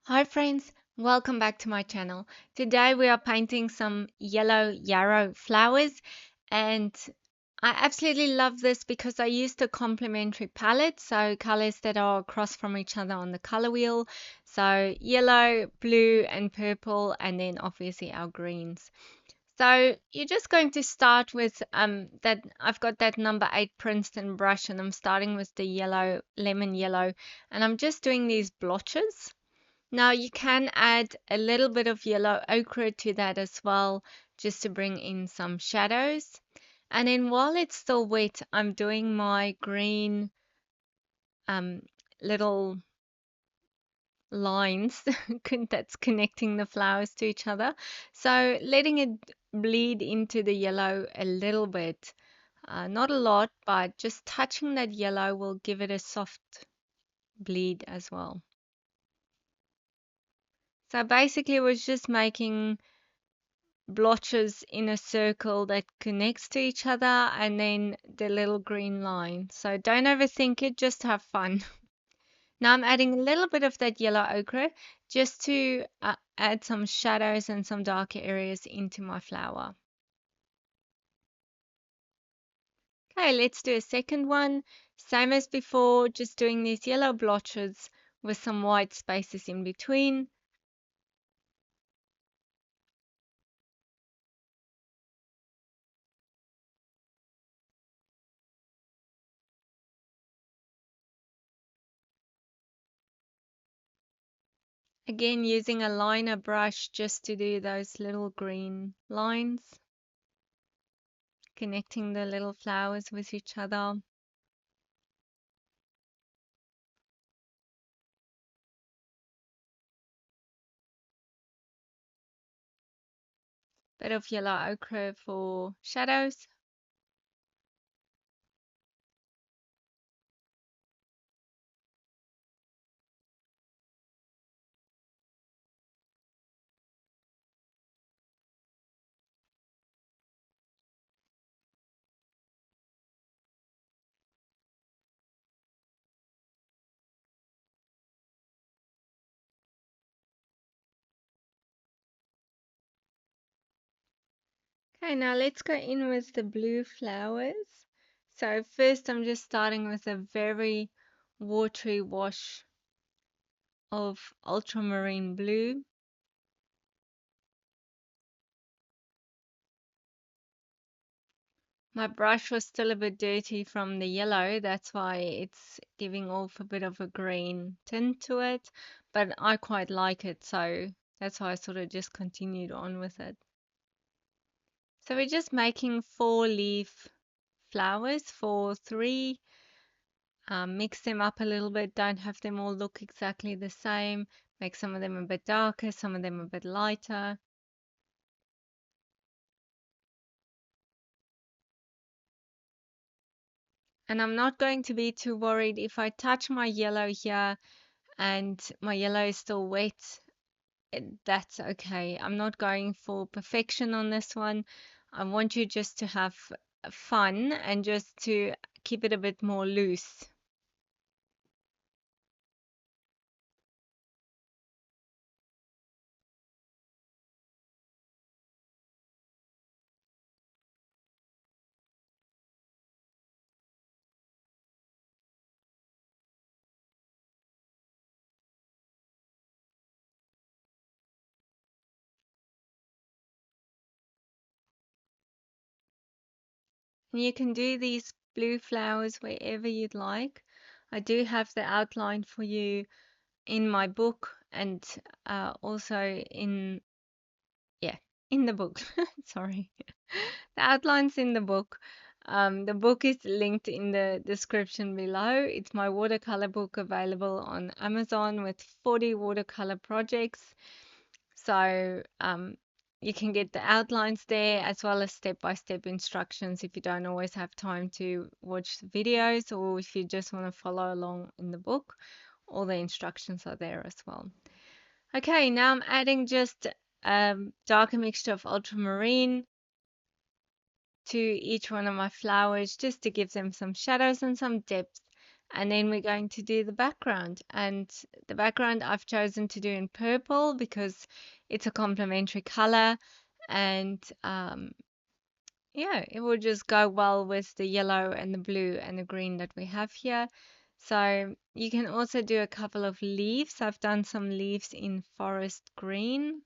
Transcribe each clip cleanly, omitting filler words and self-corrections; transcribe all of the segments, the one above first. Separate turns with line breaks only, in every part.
Hi friends, welcome back to my channel. Today we are painting some yellow yarrow flowers and I absolutely love this because I used a complementary palette, so colors that are across from each other on the color wheel. So yellow, blue and purple, and then obviously our greens. So you're just going to start with that I've got that number 8 Princeton brush and I'm starting with the yellow, lemon yellow, and I'm just doing these blotches. Now you can add a little bit of yellow ochre to that as well, just to bring in some shadows. And then while it's still wet, I'm doing my green um, little lines that's connecting the flowers to each other. So letting it bleed into the yellow a little bit. Not a lot, but just touching that yellow will give it a soft bleed as well. So basically, it was just making blotches in a circle that connects to each other and then the little green line. So don't overthink it, just have fun. Now I'm adding a little bit of that yellow ochre just to add some shadows and some darker areas into my flower. Okay, let's do a second one. Same as before, just doing these yellow blotches with some white spaces in between. Again, using a liner brush just to do those little green lines, connecting the little flowers with each other. Bit of yellow ochre for shadows. Okay, now let's go in with the blue flowers. So first I'm just starting with a very watery wash of ultramarine blue. My brush was still a bit dirty from the yellow, that's why it's giving off a bit of a green tint to it, but I quite like it, so that's why I sort of just continued on with it. So we're just making 4 leaf flowers for 3. Mix them up a little bit, don't have them all look exactly the same. Make some of them a bit darker, some of them a bit lighter. And I'm not going to be too worried if I touch my yellow here and my yellow is still wet. That's okay. I'm not going for perfection on this one. I want you just to have fun and just to keep it a bit more loose. And you can do these blue flowers wherever you'd like. I do have the outline for you in my book and also yeah, in the book. Sorry. The outline's in the book. The book is linked in the description below. It's my watercolor book available on Amazon with 40 watercolor projects. So you can get the outlines there as well as step-by-step instructions if you don't always have time to watch the videos or if you just want to follow along in the book. All the instructions are there as well. Okay, now I'm adding just a darker mixture of ultramarine to each one of my flowers just to give them some shadows and some depth. And then we're going to do the background. And the background I've chosen to do in purple because it's a complementary color. And yeah, it will just go well with the yellow and the blue and the green that we have here. So you can also do a couple of leaves. I've done some leaves in forest green.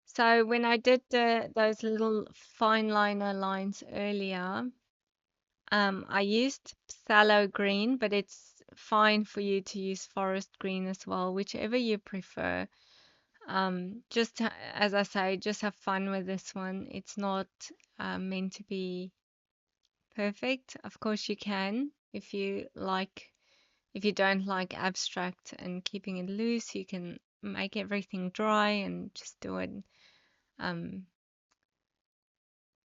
So when I did those little fine liner lines earlier, I used phthalo green, but it's fine for you to use forest green as well, whichever you prefer. As I say, just have fun with this one. It's not meant to be perfect. Of course, you can if you don't like abstract and keeping it loose, you can make everything dry and just do it um,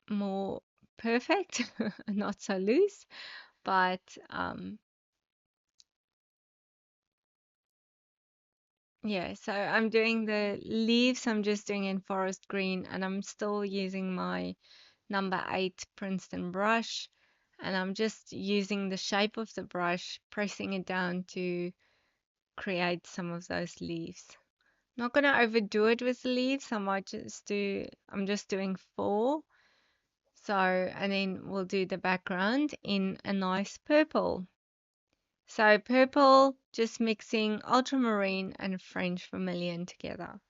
more perfect, not so loose. But yeah, so I'm doing the leaves, I'm just doing in forest green, and I'm still using my number 8 Princeton brush, and I'm just using the shape of the brush, pressing it down to create some of those leaves. Not gonna overdo it with the leaves. I'm just doing 4. So, and then we'll do the background in a nice purple. So purple, just mixing ultramarine and French vermilion together.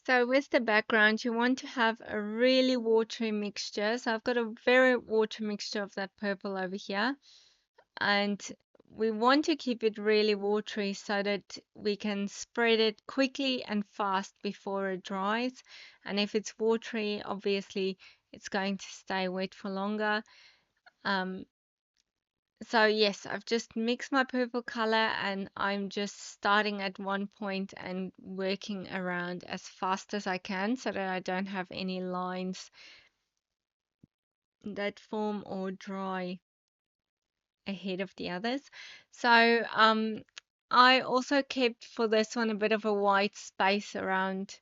So with the background, you want to have a really watery mixture. So I've got a very watery mixture of that purple over here. And we want to keep it really watery so that we can spread it quickly and fast before it dries. And if it's watery, obviously it's going to stay wet for longer. Um, so yes, I've just mixed my purple color and I'm just starting at one point and working around as fast as I can so that I don't have any lines that form or dry ahead of the others. So I also kept for this one a bit of a white space around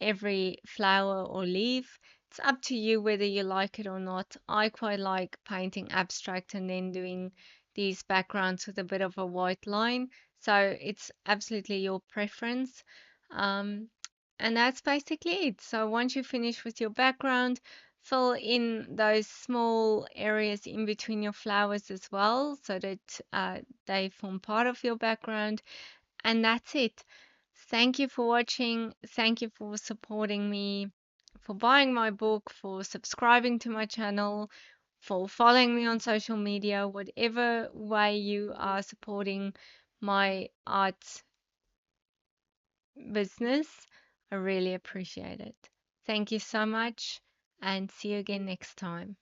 every flower or leaf. It's up to you whether you like it or not. I quite like painting abstract and then doing these backgrounds with a bit of a white line. So it's absolutely your preference. Um, and that's basically it. So once you finish with your background, fill in those small areas in between your flowers as well so that they form part of your background. And that's it. Thank you for watching. Thank you for supporting me, for buying my book, for subscribing to my channel, for following me on social media, whatever way you are supporting my art business. I really appreciate it. Thank you so much and see you again next time.